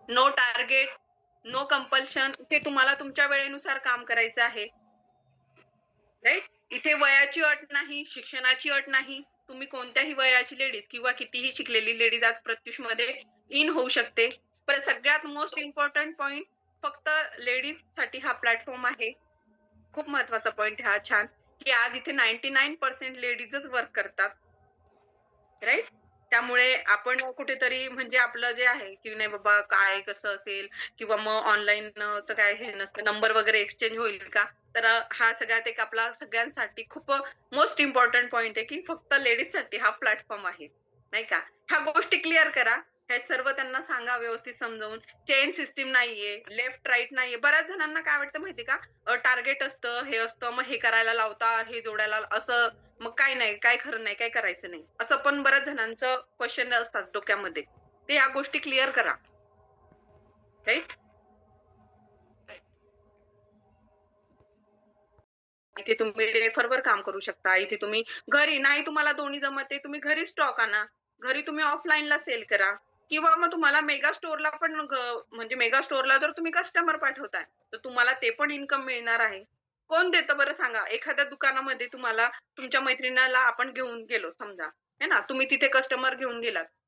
No target, no compulsion. इथे तुम्हाला तुमच्या वेळेनुसार काम करायचं आहे. राइट? इथे वयाची अट नाही, शिक्षणाची अट नाही. तुम्ही कोणत्याही वयाची लेडीज किंवा कितीही शिकलेली लेडीज आज प्रत्युषमध्ये इन होऊ शकते. पण सगळ्यात मोस्ट इम्पोर्टंट पॉइंट फक्त लेडीजसाठी हा प्लॅटफॉर्म आहे. खूप महत्वाचा पॉइंट हा छान, की आज इथे 99% लेडीजच वर्क करतात. राइट? त्यामुळे आपण कुठेतरी म्हणजे आपलं जे आहे, की नाही बाबा काय कसं असेल किंवा मग ऑनलाईनचं काय हे नसतं, नंबर वगैरे एक्सचेंज होईल का? तर हा सगळ्यात एक आपला सगळ्यांसाठी खूप मोस्ट इम्पोर्टंट पॉइंट आहे, की फक्त लेडीजसाठी हा प्लॅटफॉर्म आहे. नाही का? ह्या गोष्टी क्लिअर करा. हे सर्व त्यांना सांगा व्यवस्थित समजावून. चेन सिस्टम नाहीये, लेफ्ट राइट नाहीये. बऱ्याच जणांना काय वाटतं माहिती का? टार्गेट असतं, हे असतं, मग हे करायला लावता, हे जोडायला असं मग काय नाही, काय खरं नाही, काय करायचं नाही. असं पण बऱ्याच जणांचं क्वेशन असतात डोक्यामध्ये. ते ह्या गोष्टी क्लिअर करा. राइट? इथे तुम्ही रेफरवर काम करू शकता. इथे तुम्ही घरी नाही तुम्हाला दोन्ही जमत आहे, तुम्ही घरी स्टॉक आणा. घरी तुम्ही ऑफलाईनला सेल करा किंवा मग तुम्हाला मेगा स्टोअरला पण म्हणजे मेगा स्टोअरला जर तुम्ही कस्टमर पाठवताय, तर तुम्हाला ते पण इन्कम मिळणार आहे. कोण देतं बरं सांगा? एखाद्या दुकानामध्ये तुम्हाला तुमच्या मैत्रिणीला आपण घेऊन गेलो समजा, आहे ना? तुम्ही तिथे कस्टमर घेऊन गेलात.